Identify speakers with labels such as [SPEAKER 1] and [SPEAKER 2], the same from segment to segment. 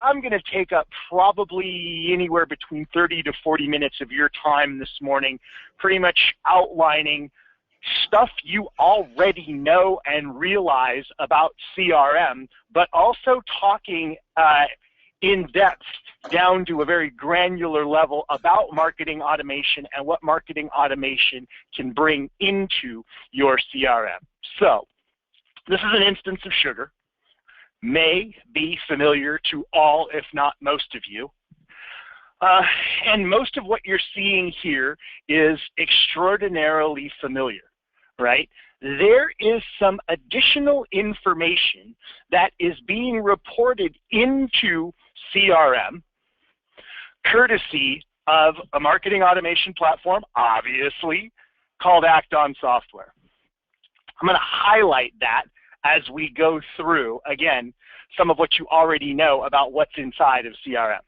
[SPEAKER 1] I'm going to take up probably anywhere between 30 to 40 minutes of your time this morning, pretty much outlining stuff you already know and realize about CRM, but also talking in depth down to a very granular level about marketing automation and what marketing automation can bring into your CRM. So this is an instance of sugar. May be familiar to all, if not most of you. And most of what you're seeing here is extraordinarily familiar, right? There is some additional information that is being reported into CRM, courtesy of a marketing automation platform, obviously, called Act-On Software. I'm going to highlight that as we go through, again, some of what you already know about what's inside of CRM.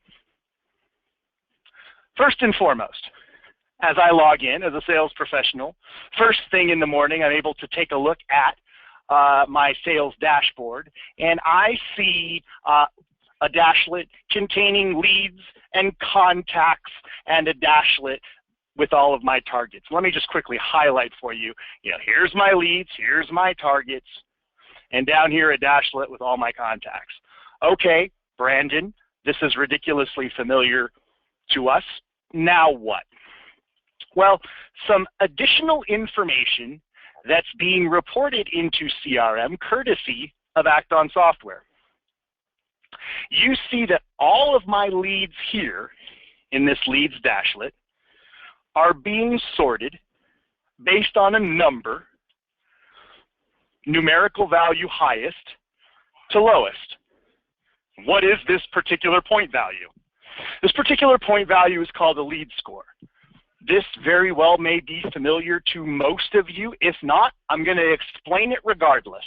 [SPEAKER 1] First and foremost, as I log in as a sales professional, first thing in the morning, I'm able to take a look at my sales dashboard, and I see a dashlet containing leads and contacts and a dashlet with all of my targets. Let me just quickly highlight for you, here's my leads, here's my targets, and down here a dashlet with all my contacts. Okay, Brandon, this is ridiculously familiar to us. Now what? Well, some additional information that's being reported into CRM courtesy of Act-On Software. You see that all of my leads here in this leads dashlet are being sorted based on a number, numerical value highest to lowest. What is this particular point value? This particular point value is called a lead score. This very well may be familiar to most of you. If not, I'm going to explain it regardless.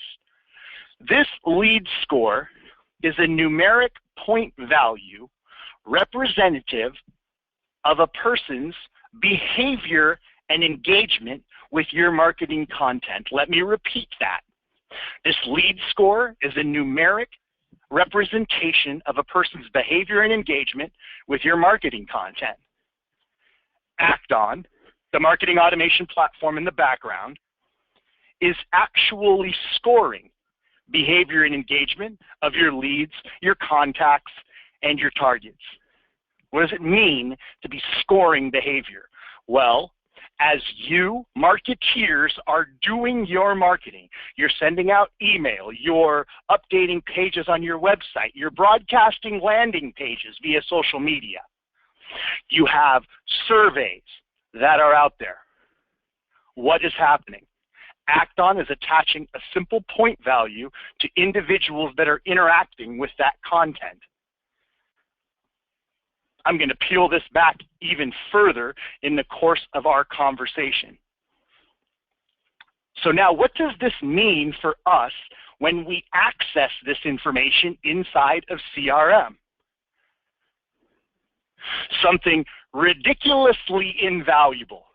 [SPEAKER 1] This lead score is a numeric point value representative of a person's behavior and engagement with your marketing content. Let me repeat that. This lead score is a numeric representation of a person's behavior and engagement with your marketing content. Act-On, the marketing automation platform in the background, is actually scoring behavior and engagement of your leads, your contacts, and your targets. What does it mean to be scoring behavior? Well, as you marketeers are doing your marketing, you're sending out email, you're updating pages on your website, you're broadcasting landing pages via social media. You have surveys that are out there. What is happening? Act-On is attaching a simple point value to individuals that are interacting with that content. I'm going to peel this back even further in the course of our conversation. So now what does this mean for us when we access this information inside of CRM? Something ridiculously invaluable.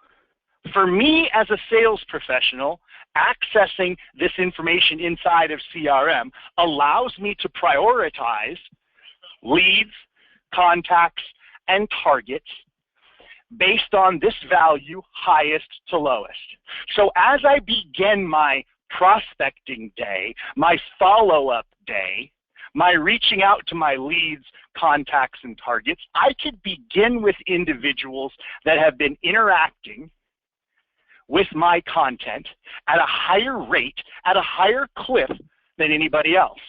[SPEAKER 1] For me as a sales professional, accessing this information inside of CRM allows me to prioritize leads, contacts, and targets based on this value highest to lowest. So as I begin my prospecting day, my follow-up day, my reaching out to my leads, contacts, and targets, I could begin with individuals that have been interacting with my content at a higher rate, at a higher clip than anybody else.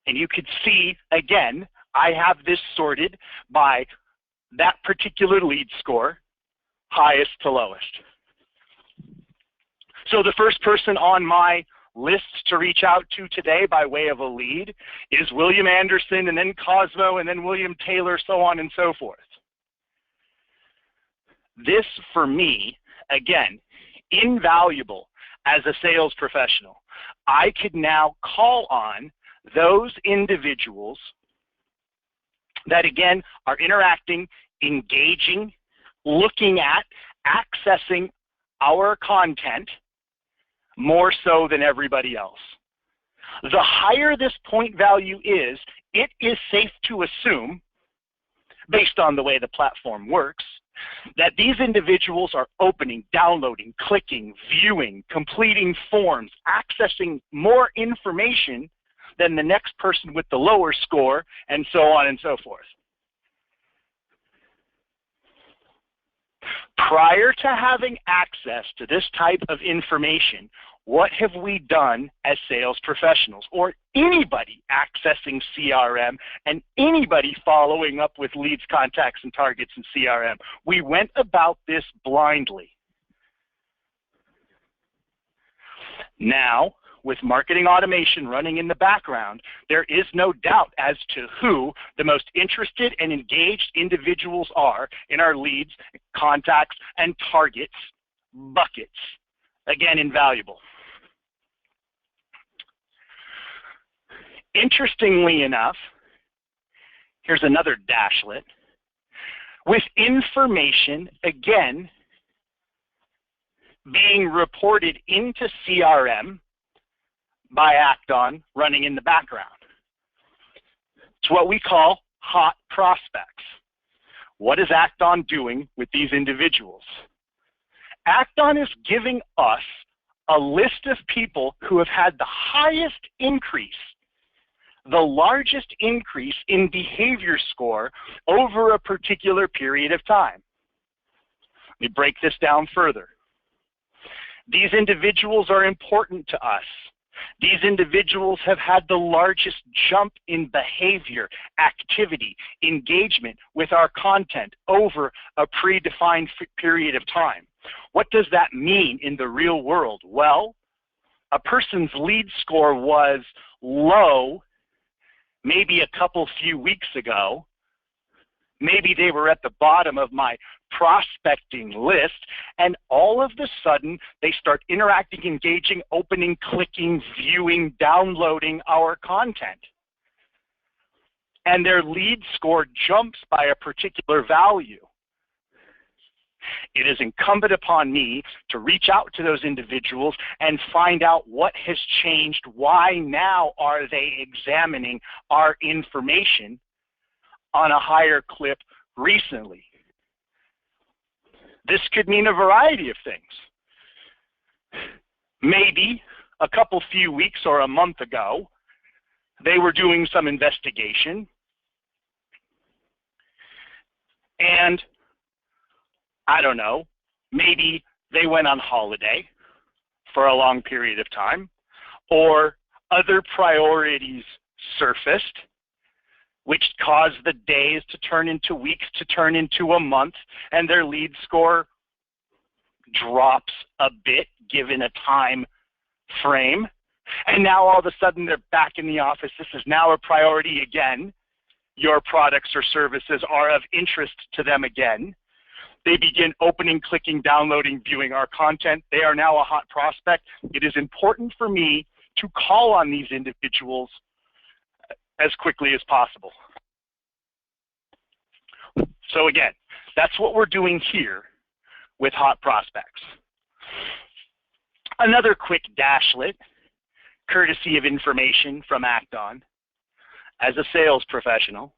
[SPEAKER 1] And you could see, again, I have this sorted by that particular lead score, highest to lowest. So the first person on my list to reach out to today by way of a lead is William Anderson, and then Cosmo, and then William Taylor, so on and so forth. This, for me, again, invaluable as a sales professional. I could now call on those individuals that, again, are interacting, engaging, looking at, accessing our content more so than everybody else. The higher this point value is it is safe to assume, based on the way the platform works, that these individuals are opening, downloading, clicking, viewing, completing forms, accessing more information than the next person with the lower score, and so on and so forth. Prior to having access to this type of information, what have we done as sales professionals, or anybody accessing CRM and anybody following up with leads, contacts, and targets in CRM? We went about this blindly. Now, with marketing automation running in the background, there is no doubt as to who the most interested and engaged individuals are in our leads, contacts, and targets buckets. Again, invaluable. Interestingly enough, here's another dashlet. With information, again, being reported into CRM by Acton running in the background. It's what we call hot prospects. What is Acton doing with these individuals? Acton is giving us a list of people who have had the highest increase, the largest increase in behavior score over a particular period of time. Let me break this down further. These individuals are important to us. These individuals have had the largest jump in behavior, activity, engagement with our content over a predefined period of time. What does that mean in the real world? Well, a person's lead score was low maybe a few weeks ago. Maybe they were at the bottom of my prospecting list, and all of a sudden they start interacting, engaging, opening, clicking, viewing, downloading our content. And their lead score jumps by a particular value. It is incumbent upon me to reach out to those individuals and find out what has changed, why now are they examining our information on a higher clip recently. This could mean a variety of things. Maybe a few weeks or a month ago, they were doing some investigation, and I don't know, maybe they went on holiday for a long period of time, or other priorities surfaced, which caused the days to turn into weeks, to turn into a month, and their lead score drops a bit given a time frame. And now all of a sudden they're back in the office. This is now a priority again. Your products or services are of interest to them again. They begin opening, clicking, downloading, viewing our content. They are now a hot prospect. It is important for me to call on these individuals as quickly as possible. So again, that's what we're doing here with hot prospects. Another quick dashlet, courtesy of information from Acton. As a sales professional,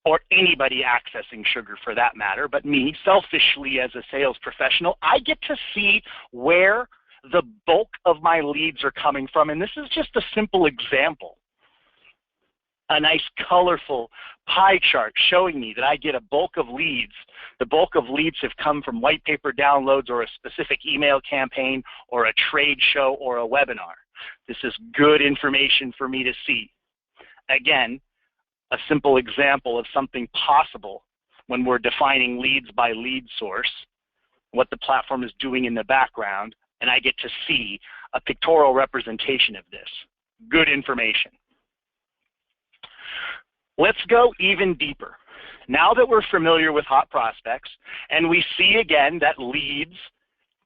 [SPEAKER 1] or anybody accessing Sugar for that matter, but me, selfishly as a sales professional, I get to see where the bulk of my leads are coming from, and this is just a simple example. A nice colorful pie chart showing me that I get a bulk of leads. The bulk of leads have come from white paper downloads or a specific email campaign or a trade show or a webinar. This is good information for me to see. Again, a simple example of something possible when we're defining leads by lead source, what the platform is doing in the background, and I get to see a pictorial representation of this. Good information. Let's go even deeper. Now that we're familiar with hot prospects, and we see again that leads,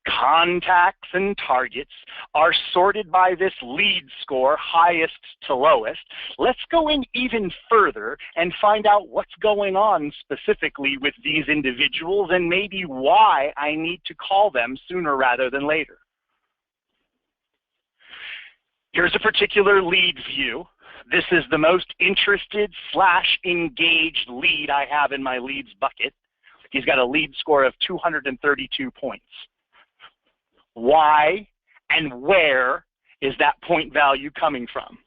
[SPEAKER 1] contacts, and targets are sorted by this lead score, highest to lowest, let's go in even further and find out what's going on specifically with these individuals and maybe why I need to call them sooner rather than later. Here's a particular lead view This is the most interested / engaged lead I have in my leads bucket. He's got a lead score of 232 points. Why and where is that point value coming from?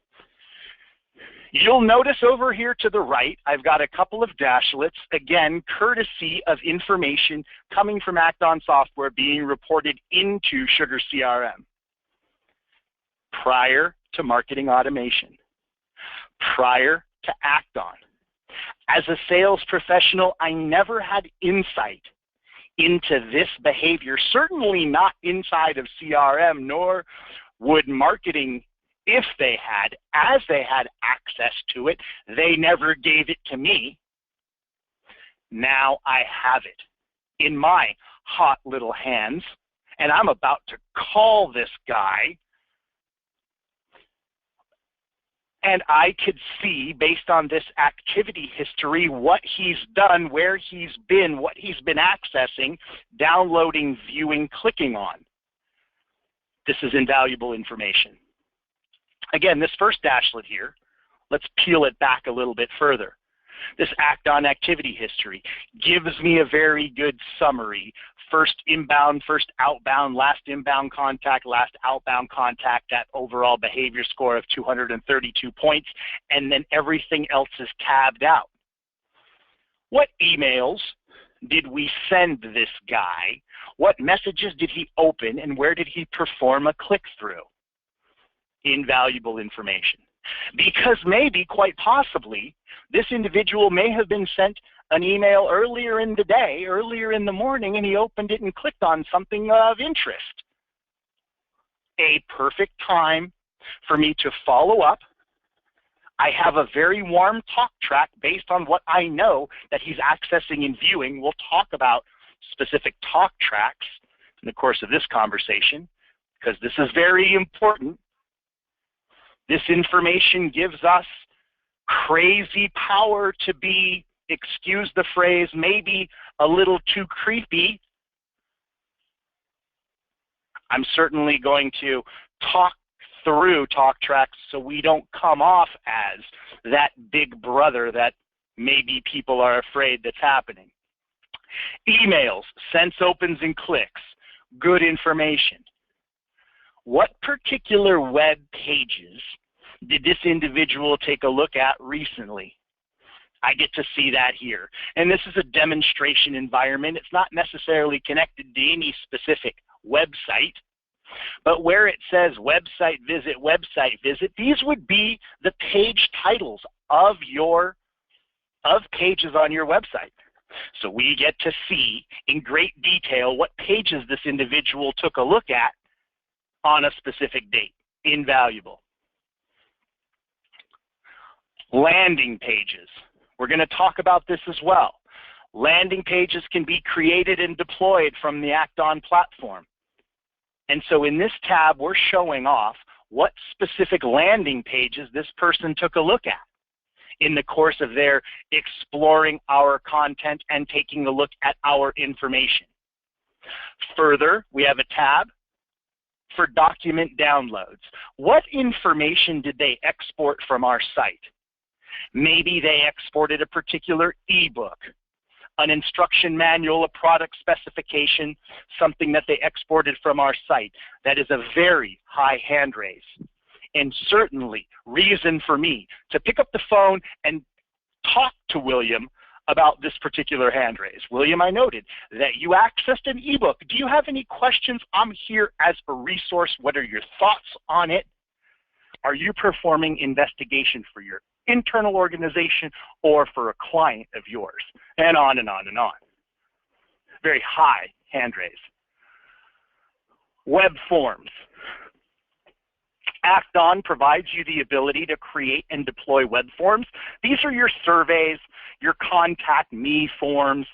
[SPEAKER 1] You'll notice over here to the right, I've got a couple of dashlets, again, courtesy of information coming from Act-On software being reported into Sugar CRM. Prior to marketing automation, prior to Act-On. As a sales professional, I never had insight into this behavior, certainly not inside of CRM, nor would marketing, if they had, as they had access to it, they never gave it to me. Now I have it in my hot little hands, and I'm about to call this guy. And I could see, based on this activity history, what he's done, where he's been, what he's been accessing, downloading, viewing, clicking on. This is invaluable information. Again, this first dashlet here, let's peel it back a little bit further. This Act-On activity history gives me a very good summary. First inbound, first outbound, last inbound contact, last outbound contact, that overall behavior score of 232 points, and then everything else is tabbed out. What emails did we send this guy? What messages did he open, and where did he perform a click-through? Invaluable information. Because maybe, quite possibly, this individual may have been sent an email earlier in the day, earlier in the morning, and he opened it and clicked on something of interest. A perfect time for me to follow up. I have a very warm talk track based on what I know that he's accessing and viewing. We'll talk about specific talk tracks in the course of this conversation, because this is very important. This information gives us crazy power to be, excuse the phrase, maybe a little too creepy. I'm certainly going to talk through talk tracks so we don't come off as that big brother that maybe people are afraid that's happening. Emails, sense opens and clicks, good information. What particular web pages did this individual take a look at recently? I get to see that here. And this is a demonstration environment. It's not necessarily connected to any specific website, but where it says website visit, these would be the page titles of pages on your website. So we get to see in great detail what pages this individual took a look at on a specific date. Invaluable. Landing pages. We're going to talk about this as well. Landing pages can be created and deployed from the Act-On platform. And so in this tab, we're showing off what specific landing pages this person took a look at in the course of their exploring our content and taking a look at our information. Further, we have a tab for document downloads. What information did they export from our site? Maybe they exported a particular ebook, an instruction manual, a product specification, something that they exported from our site. That is a very high hand raise, and certainly reason for me to pick up the phone and talk to William about this particular hand raise. William, I noted that you accessed an ebook. Do you have any questions? I'm here as a resource. What are your thoughts on it? Are you performing investigation for your internal organization or for a client of yours? And on and on and on. Very high hand raise. Web forms. Act-On provides you the ability to create and deploy web forms. These are your surveys, your contact me forms,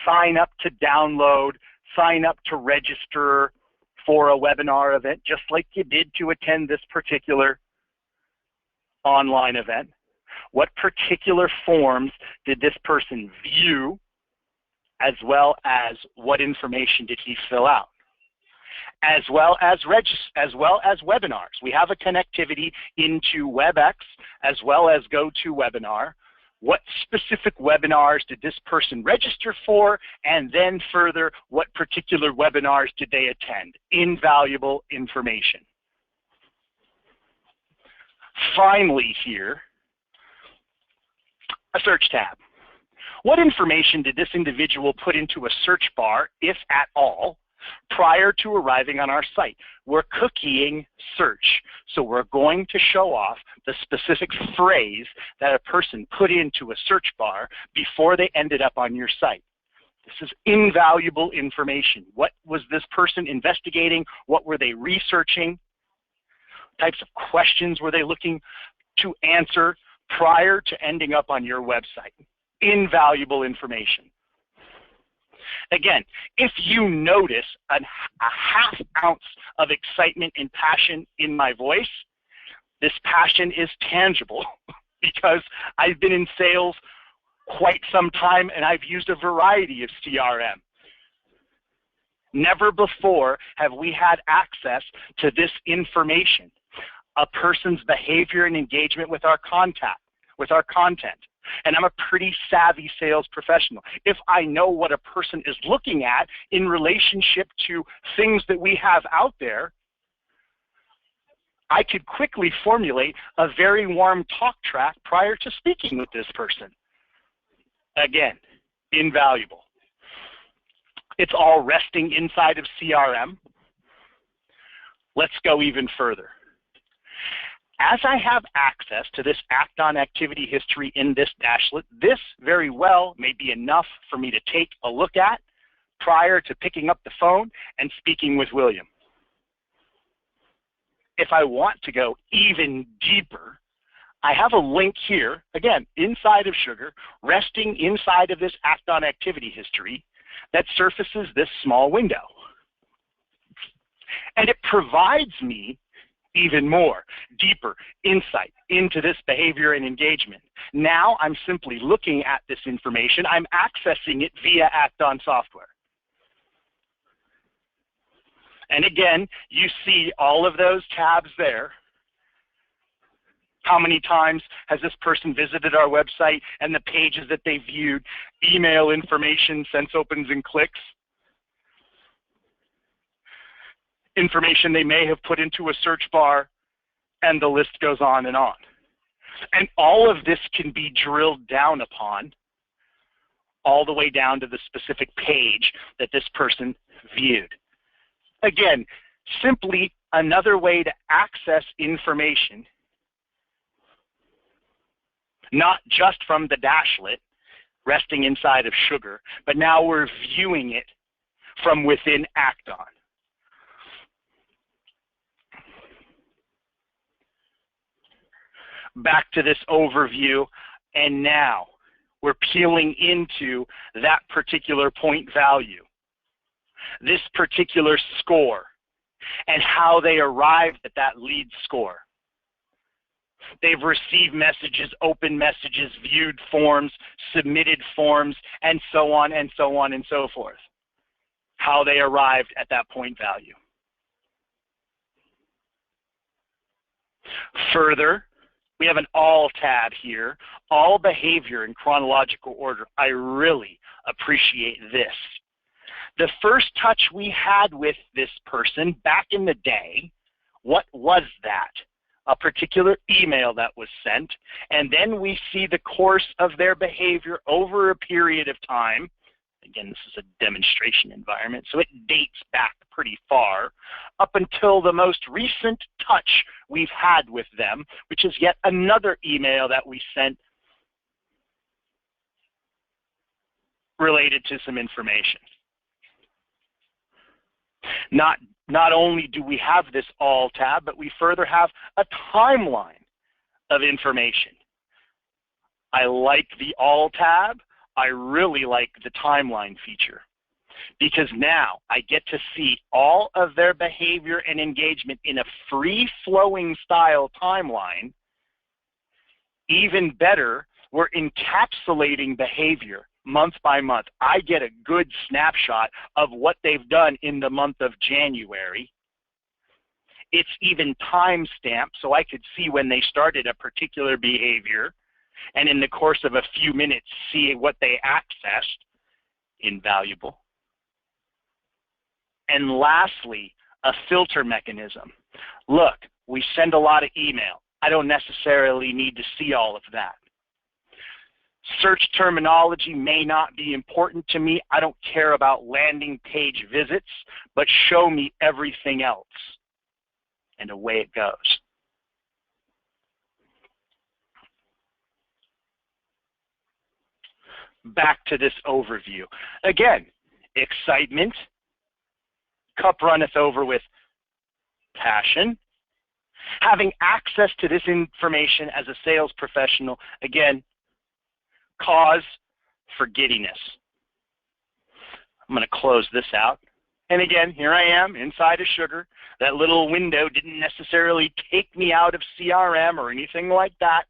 [SPEAKER 1] sign up to download, sign up to register for a webinar event, just like you did to attend this particular online event. What particular forms did this person view, as well as what information did he fill out? as well as webinars. We have a connectivity into WebEx as well as GoToWebinar. What specific webinars did this person register for, and then further, what particular webinars did they attend? Invaluable information. Finally here, a search tab. What information did this individual put into a search bar, if at all, prior to arriving on our site? We're cookieing search, so we're going to show off the specific phrase that a person put into a search bar before they ended up on your site. This is invaluable information. What was this person investigating? What were they researching? Types of questions were they looking to answer prior to ending up on your website? Invaluable information. Again, if you notice a half ounce of excitement and passion in my voice, this passion is tangible because I've been in sales quite some time and I've used a variety of CRM. Never before have we had access to this information, a person's behavior and engagement with our content. And I'm a pretty savvy sales professional. If I know what a person is looking at in relationship to things that we have out there, I could quickly formulate a very warm talk track prior to speaking with this person. Again, invaluable. It's all resting inside of CRM. Let's go even further. As I have access to this Act On activity history in this dashlet, this very well may be enough for me to take a look at prior to picking up the phone and speaking with William. If I want to go even deeper, I have a link here, again, inside of Sugar, resting inside of this Act On activity history that surfaces this small window. And it provides me even more, deeper insight into this behavior and engagement. Now I'm simply looking at this information. I'm accessing it via Act On software. And again, you see all of those tabs there. How many times has this person visited our website and the pages that they viewed, email information, sense opens and clicks, information they may have put into a search bar, and the list goes on. And all of this can be drilled down upon all the way down to the specific page that this person viewed. Again, simply another way to access information, not just from the dashlet resting inside of Sugar, but now we're viewing it from within Act On. Back to this overview, and now we're peeling into that particular point value, this particular score, and how they arrived at that lead score. They've received messages, open messages, viewed forms, submitted forms, and so on and so on and so forth. How they arrived at that point value. Further, we have an all tab here, all behavior in chronological order. I really appreciate this. The first touch we had with this person back in the day, what was that? A particular email that was sent, and then we see the course of their behavior over a period of time. Again, this is a demonstration environment, so it dates back pretty far, up until the most recent touch we've had with them, which is yet another email that we sent related to some information. Not only do we have this all tab, but we further have a timeline of information. I like the all tab. I really like the timeline feature because now I get to see all of their behavior and engagement in a free-flowing style timeline. Even better, we're encapsulating behavior month by month. I get a good snapshot of what they've done in the month of January. It's even time-stamped, so I could see when they started a particular behavior, and in the course of a few minutes, see what they accessed. Invaluable. And lastly, a filter mechanism. Look, we send a lot of email. I don't necessarily need to see all of that. Search terminology may not be important to me. I don't care about landing page visits, but show me everything else. And away it goes. Back to this overview. Again, excitement, cup runneth over with passion. Having access to this information as a sales professional, again, cause for giddiness. I'm going to close this out. And again, here I am inside of Sugar. That little window didn't necessarily take me out of CRM or anything like that.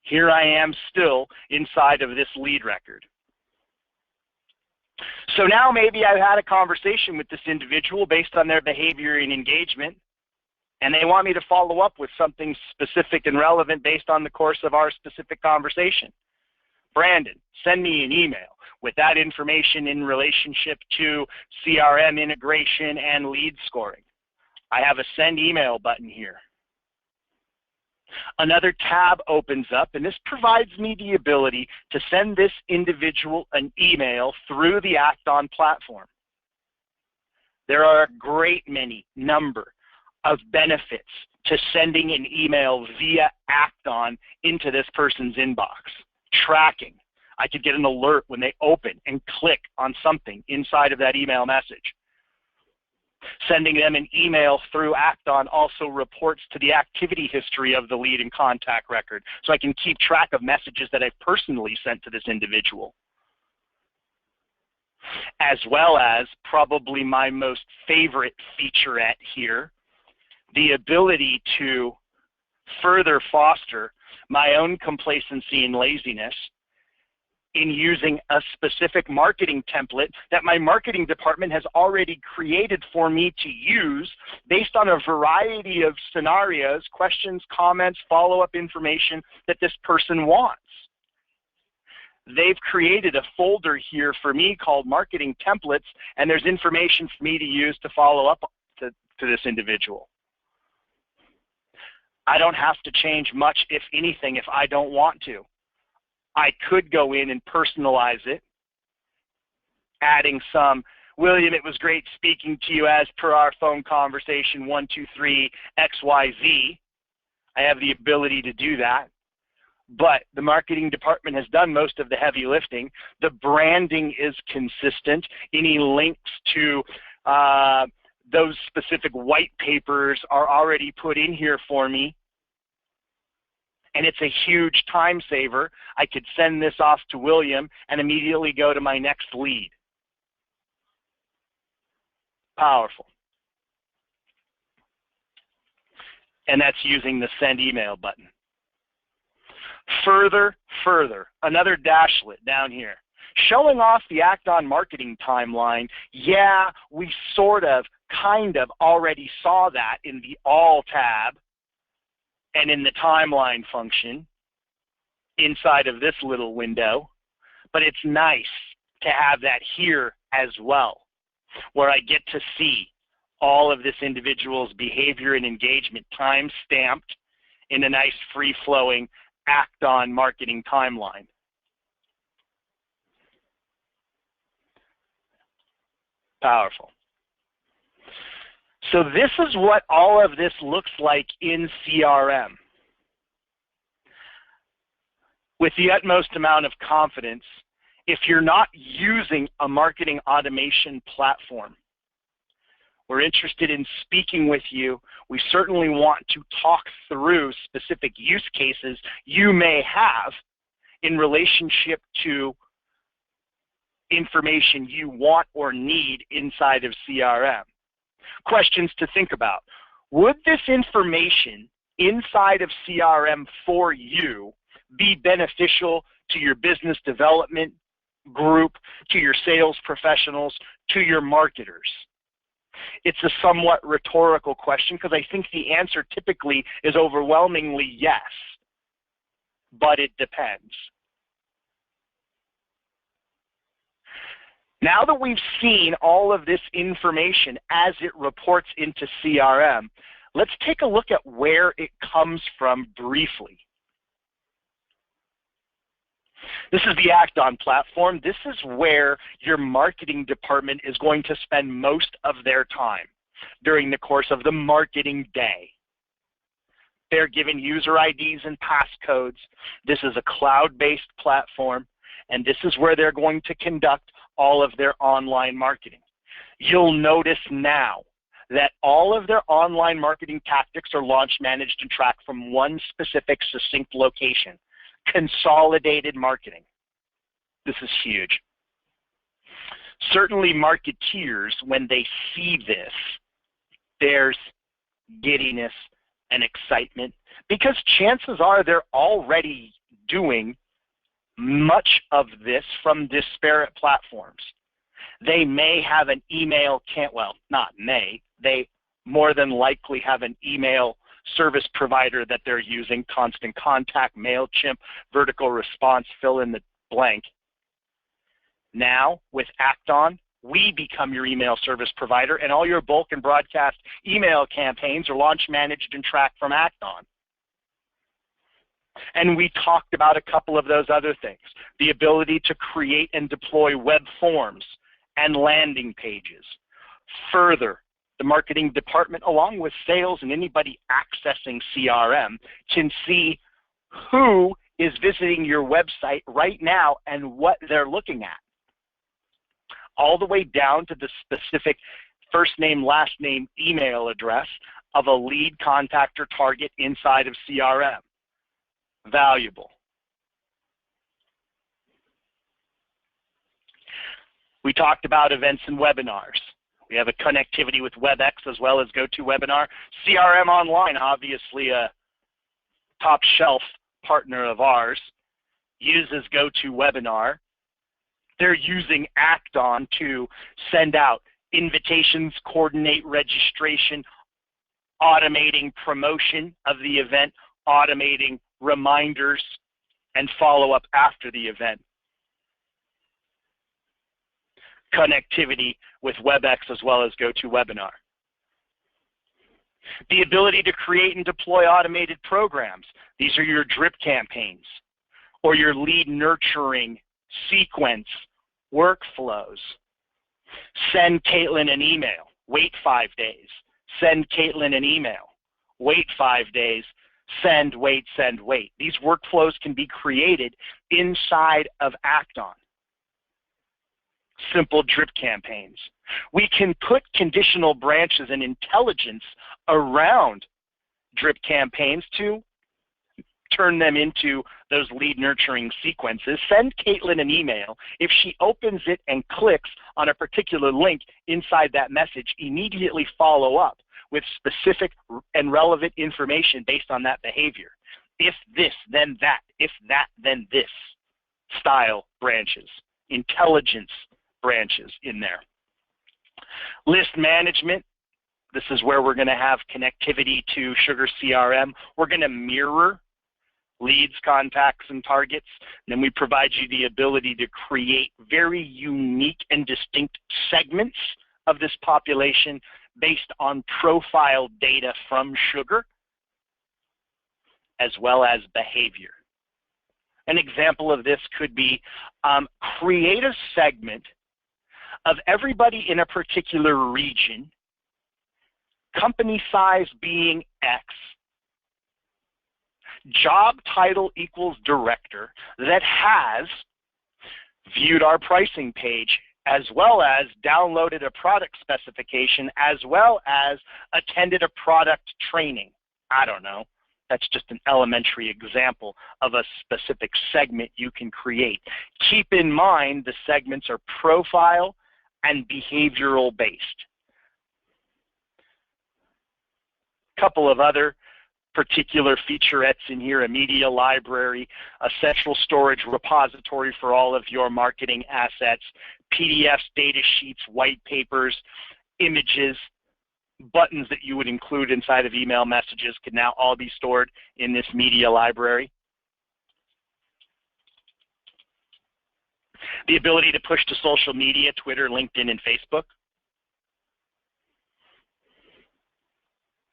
[SPEAKER 1] Here I am still inside of this lead record. So now maybe I've had a conversation with this individual based on their behavior and engagement, and they want me to follow up with something specific and relevant based on the course of our specific conversation. Brandon, send me an email with that information in relationship to CRM integration and lead scoring. I have a send email button here. Another tab opens up, and this provides me the ability to send this individual an email through the Act-On platform. There are a great many number of benefits to sending an email via Act-On into this person's inbox. Tracking. I could get an alert when they open and click on something inside of that email message. Sending them an email through Act-On also reports to the activity history of the lead and contact record, so I can keep track of messages that I've personally sent to this individual. As well as, probably my most favorite featurette here, the ability to further foster my own complacency and laziness in using a specific marketing template that my marketing department has already created for me to use based on a variety of scenarios, questions, comments, follow-up information that this person wants. They've created a folder here for me called Marketing Templates, and there's information for me to use to follow up to this individual. I don't have to change much, if anything, if I don't want to. I could go in and personalize it, adding some, William, it was great speaking to you as per our phone conversation 123 XYZ. I have the ability to do that. But the marketing department has done most of the heavy lifting. The branding is consistent. Any links to those specific white papers are already put in here for me. And it's a huge time saver. I could send this off to William and immediately go to my next lead. Powerful. And that's using the send email button. Further, another dashlet down here. Showing off the Act-On marketing timeline, yeah, we sort of, kind of already saw that in the All tab and in the timeline function inside of this little window, but it's nice to have that here as well, where I get to see all of this individual's behavior and engagement time-stamped in a nice free-flowing Act-On marketing timeline. Powerful. So this is what all of this looks like in CRM. With the utmost amount of confidence, if you're not using a marketing automation platform, we're interested in speaking with you. We certainly want to talk through specific use cases you may have in relationship to information you want or need inside of CRM. Questions to think about. Would this information inside of CRM for you be beneficial to your business development, group, to your sales professionals, to your marketers? It's a somewhat rhetorical question because I think the answer typically is overwhelmingly yes, but it depends. Now that we've seen all of this information as it reports into CRM, let's take a look at where it comes from briefly. This is the Act-On platform. This is where your marketing department is going to spend most of their time during the course of the marketing day. They're given user IDs and passcodes. This is a cloud-based platform, and this is where they're going to conduct all of their online marketing. You'll notice now that all of their online marketing tactics are launched, managed, and tracked from one specific, succinct location: Consolidated Marketing. This is huge. Certainly marketeers, when they see this, there's giddiness and excitement because chances are they're already doing much of this from disparate platforms. They may have an email, they more than likely have an email service provider that they're using, Constant Contact, MailChimp, Vertical Response, fill in the blank. Now, with Act-On, we become your email service provider, and all your bulk and broadcast email campaigns are launched, managed, and tracked from Act-On. And we talked about a couple of those other things: the ability to create and deploy web forms and landing pages. Further, the marketing department, along with sales and anybody accessing CRM, can see who is visiting your website right now and what they're looking at, all the way down to the specific first name, last name, email address of a lead, contact, or target inside of CRM. Valuable. We talked about events and webinars. We have a connectivity with WebEx as well as GoToWebinar. CRM Online, obviously a top shelf partner of ours, uses GoToWebinar. They're using Act-On to send out invitations, coordinate registration, automating promotion of the event, automating reminders, and follow-up after the event. Connectivity with WebEx as well as GoToWebinar. The ability to create and deploy automated programs. These are your drip campaigns or your lead nurturing sequence workflows. Send Caitlin an email, wait 5 days. Send Caitlin an email, wait 5 days. Send, wait, send, wait. These workflows can be created inside of Act-On. Simple drip campaigns. We can put conditional branches and intelligence around drip campaigns to turn them into those lead nurturing sequences. Send Caitlin an email. If she opens it and clicks on a particular link inside that message, immediately follow up with specific and relevant information based on that behavior. If this, then that. If that, then this. Style branches. Intelligence branches in there. List management. This is where we're going to have connectivity to Sugar CRM. We're going to mirror leads, contacts, and targets. And then we provide you the ability to create very unique and distinct segments of this population based on profile data from Sugar as well as behavior. An example of this could be create a segment of everybody in a particular region, company size being X, job title equals director, that has viewed our pricing page as well as downloaded a product specification as well as attended a product training. I don't know. That's just an elementary example of a specific segment you can create. Keep in mind the segments are profile and behavioral based. Couple of other particular featurettes in here, a media library, a central storage repository for all of your marketing assets, PDFs, data sheets, white papers, images, buttons that you would include inside of email messages can now all be stored in this media library. The ability to push to social media, Twitter, LinkedIn, and Facebook.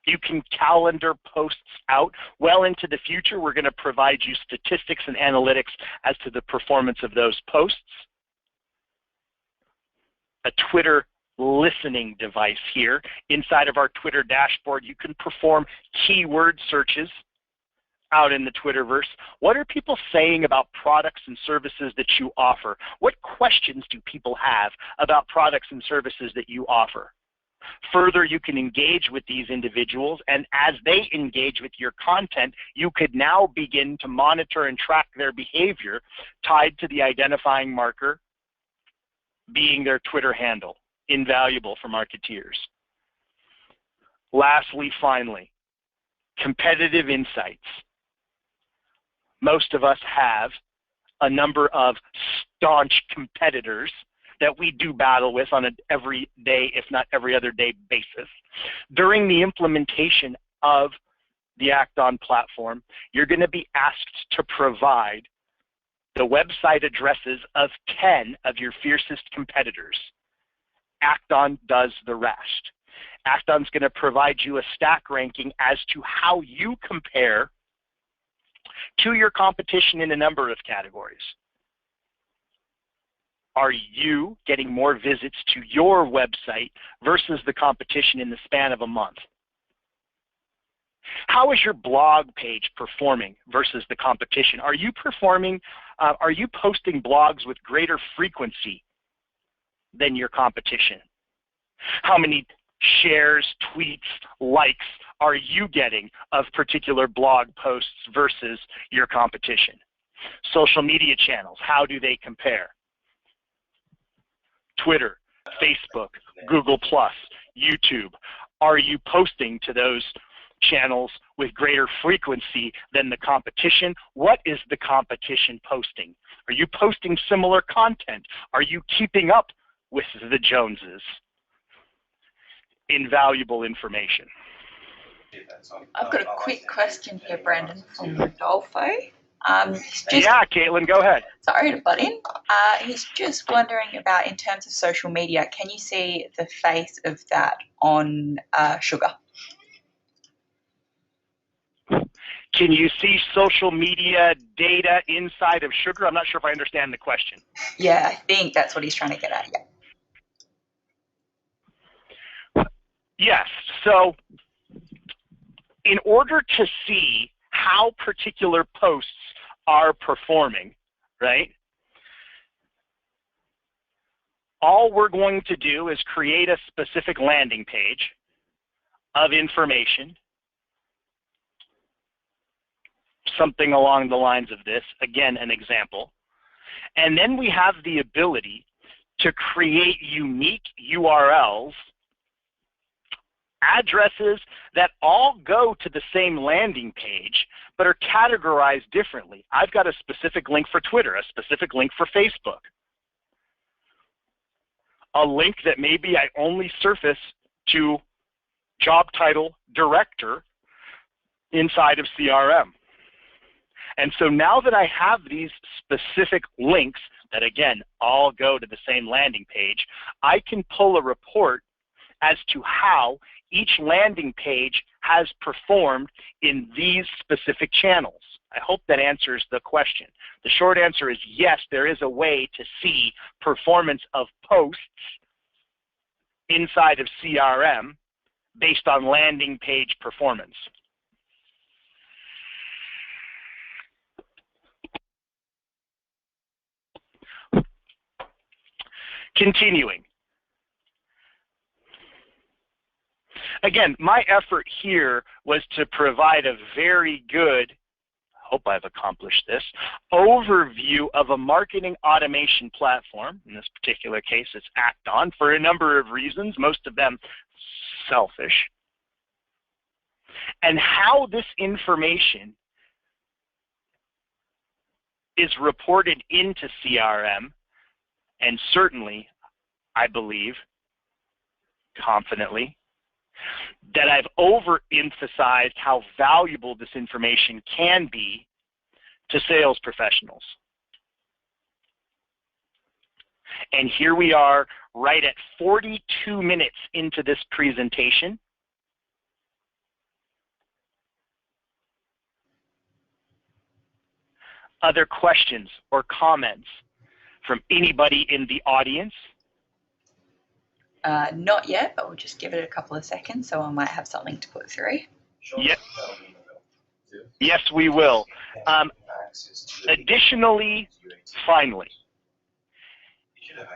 [SPEAKER 1] You can calendar posts out well into the future. We're going to provide you statistics and analytics as to the performance of those posts. A Twitter listening device here. Inside of our Twitter dashboard, you can perform keyword searches out in the Twitterverse. What are people saying about products and services that you offer? What questions do people have about products and services that you offer? Further, you can engage with these individuals, and as they engage with your content, you could now begin to monitor and track their behavior tied to the identifying marker being their Twitter handle. Invaluable for marketeers. Lastly, finally, competitive insights. Most of us have a number of staunch competitors that we do battle with on an every day, if not every other day basis. During the implementation of the Act-On platform, you're going to be asked to provide the website addresses of 10 of your fiercest competitors. Act-On does the rest. Act-On's going to provide you a stack ranking as to how you compare to your competition in a number of categories. Are you getting more visits to your website versus the competition in the span of a month? How is your blog page performing versus the competition? Are you posting blogs with greater frequency than your competition? How many shares, tweets, likes are you getting of particular blog posts versus your competition? Social media channels, how do they compare? Twitter, Facebook, Google+, YouTube. Are you posting to those channels with greater frequency than the competition? What is the competition posting? Are you posting similar content? Are you keeping up with the Joneses? Invaluable information.
[SPEAKER 2] I've got a quick question here, Brandon, from Rodolfo.
[SPEAKER 1] Yeah, Caitlin, go ahead.
[SPEAKER 2] Sorry to butt in. He's just wondering about, in terms of social media, can you see the face of that on Sugar?
[SPEAKER 1] Can you see social media data inside of Sugar? I'm not sure if I understand the question.
[SPEAKER 2] Yeah, I think that's what he's trying to get at, yeah.
[SPEAKER 1] Yes, so in order to see how particular posts are performing, right, all we're going to do is create a specific landing page of information, something along the lines of this, again, an example, and then we have the ability to create unique URLs, addresses that all go to the same landing page but are categorized differently. I've got a specific link for Twitter, a specific link for Facebook, a link that maybe I only surface to job title director inside of CRM. And so now that I have these specific links that, again, all go to the same landing page, I can pull a report as to how each landing page has performed in these specific channels. I hope that answers the question. The short answer is yes, there is a way to see performance of posts inside of CRM based on landing page performance. Continuing. Again, my effort here was to provide a very good, I hope I've accomplished this, overview of a marketing automation platform. In this particular case, it's Act-On for a number of reasons, most of them selfish. And how this information is reported into CRM, and certainly, I believe, confidently, that I've overemphasized how valuable this information can be to sales professionals. And here we are right at 42 minutes into this presentation. Other questions or comments from anybody in the audience?
[SPEAKER 2] Not yet, but we'll just give it a couple of seconds. Someone might have something to put through.
[SPEAKER 1] Yes, yes, we will. Additionally, finally,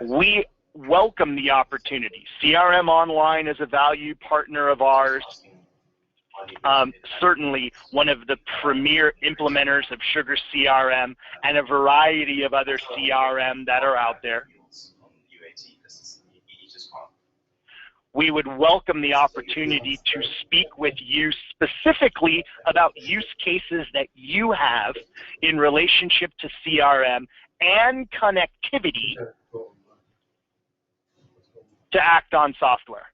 [SPEAKER 1] we welcome the opportunity. CRM Online is a value partner of ours. Certainly one of the premier implementers of Sugar CRM and a variety of other CRM that are out there. We would welcome the opportunity to speak with you specifically about use cases that you have in relationship to CRM and connectivity to Act On software.